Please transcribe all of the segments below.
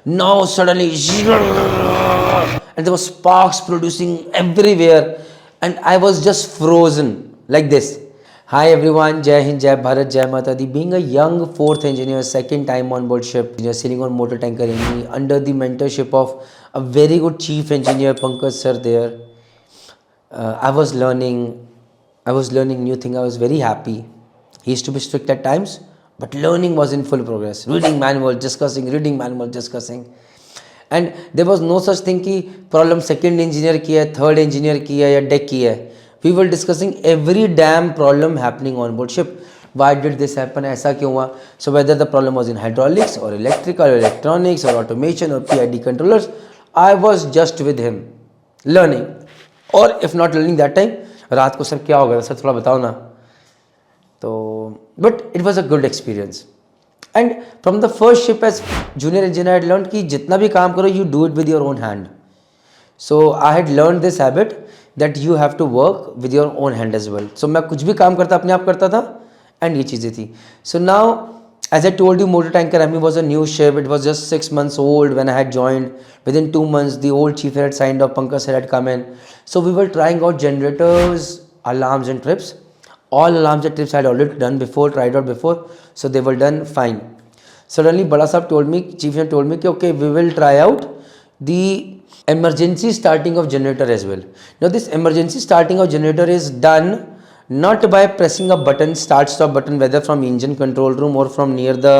Now suddenly, and there were sparks producing everywhere, and I was just frozen like this. Hi everyone, Jai Hind, Jai Bharat, Jai Mata Di. Being a young fourth engineer, second time on board ship, sailing on motor tanker Amy, under the mentorship of a very good chief engineer Pankaj sir there, I was learning. I was learning new thing. I was very happy. He used to be strict at times, but learning was in full progress. Reading manual, discussing, reading manual, discussing. And there was no such thing कि problem second engineer की है, third engineer की है या deck की है. We were discussing every damn problem happening on board ship. Why did this happen? ऐसा क्यों हुआ? So whether the problem was in hydraulics or electrical or electronics or automation or PID controllers, I was just with him learning. और if not learning that time, रात को sir क्या हो गया sir थोड़ा बताओ ना. तो but it was a good experience. And from the first ship as junior engineer I learn कि जितना भी काम करो you do it with your own hand. So I had learn this habit that you have to work with your own hand as well. So मैं कुछ भी काम करता अपने आप करता था एंड ये चीज़ें थी. So now as I told you, motor tanker Ami was a new ship. It was just 6 months old when I had joined. Within 2 months, the old chief had signed off. Pankaj had come in. So we were trying out generators, alarms and trips. All alarms and trips I had already done before, tried out before. So they were done fine. Suddenly, Bada Sahab told me, chief told me, okay, we will try out the emergency starting of generator as well. Now this emergency starting of generator is done not by pressing a button, start stop button, whether from engine control room or from near the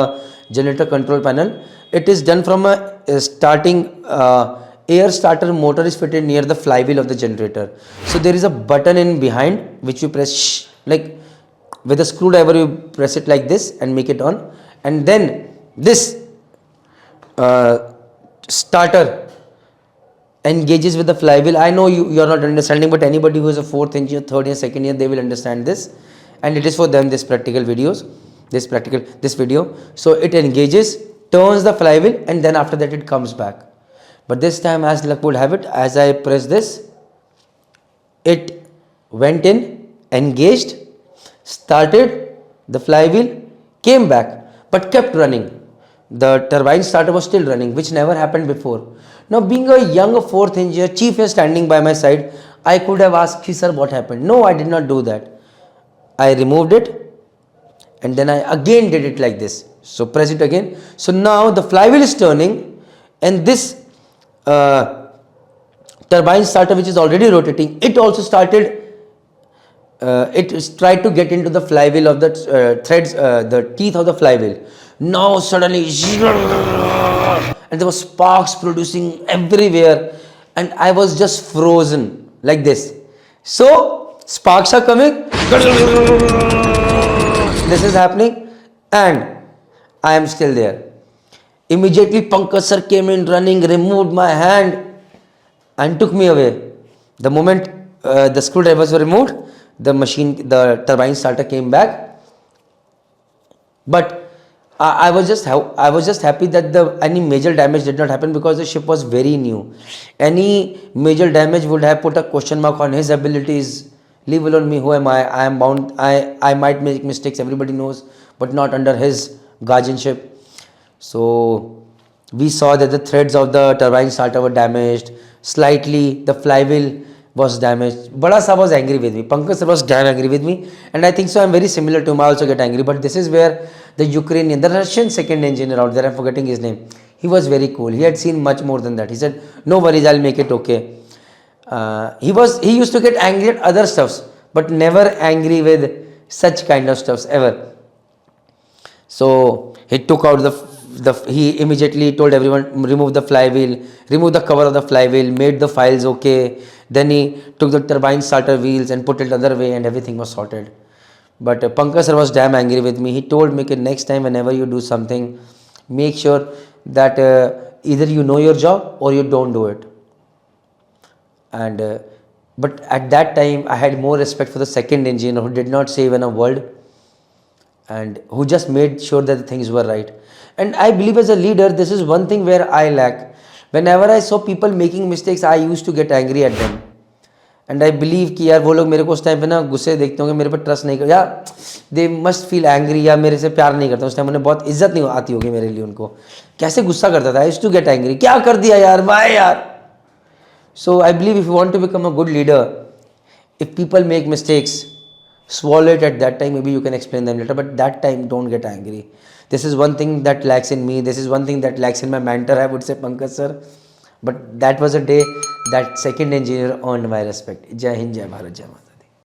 generator control panel. It is done from a starting air starter motor is fitted near the flywheel of the generator. So there is a button in behind which you press like with a screwdriver. You press it like this and make it on, and then this starter engages with the flywheel. I know you are not understanding, but anybody who is a fourth engineer, third year, second year, they will understand this, and it is for them this practical videos, this video. So it engages, turns the flywheel, and then after that it comes back. But this time, as luck would have it, as I press this, it went in, engaged, started the flywheel, came back, but kept running. The turbine starter was still running, which never happened before. Now, being a young fourth engineer, chief is standing by my side. I could have asked, sir, what happened? No, I did not do that. I removed it and then I again did it like this. So press it again. So now the flywheel is turning, and this turbine starter, which is already rotating, it also started. It tried to get into the flywheel of the threads, the teeth of the flywheel. Now suddenly, and there were sparks producing everywhere, and I was just frozen like this. So sparks are coming, this is happening, and I am still there. Immediately Pankaj sir came in running, removed my hand and took me away. The moment the screwdrivers were removed, the turbine starter came back. But I was just happy that any major damage did not happen, because the ship was very new. Any major damage would have put a question mark on his abilities. Leave alone me, who am I? I am bound. I might make mistakes, everybody knows, but not under his guardianship. So we saw that the threads of the turbine starter were damaged slightly. The flywheel was damaged. Bada Sahab was angry with me. Pankaj sir was damn angry with me, and I think so I'm very similar to him. I also get angry. But this is where the Russian second engineer out there, I'm forgetting his name, he was very cool. He had seen much more than that. He said, no worries, I'll make it okay. He used to get angry at other stuffs, but never angry with such kind of stuffs ever. So he took out he immediately told everyone, remove the flywheel, remove the cover of the flywheel, made the files okay. Then he took the turbine starter wheels and put it other way, and everything was sorted. But Pankaj sir was damn angry with me. He told me that next time whenever you do something, make sure that either you know your job or you don't do it. And but at that time I had more respect for the second engineer, who did not say even a word, and who just made sure that the things were right. And I believe as a leader, this is one thing where I lack. Whenever I saw people making mistakes, I used to get angry at them. And I believe कि यार वो लोग मेरे को उस time पे ना गुस्से देखते होंगे, मेरे पर ट्रस्ट नहीं कर, या दे मस्ट फील एंग्री, या मेरे से प्यार नहीं करते उस टाइम, उन्हें बहुत इज्जत नहीं आती होगी मेरे लिए उनको. कैसे गुस्सा करता था, I used to get angry, क्या कर दिया यार, वाई यार. So I believe if you want to become a good leader, if people make mistakes, swallow it at that time. Maybe you can explain them later, but that time don't get angry. This is one thing that lacks in me. This is one thing that lacks in my mentor, I would say, Pankaj sir. But that was a day that second engineer earned my respect. Jai Hind, Jai Bharat, Jai Mata.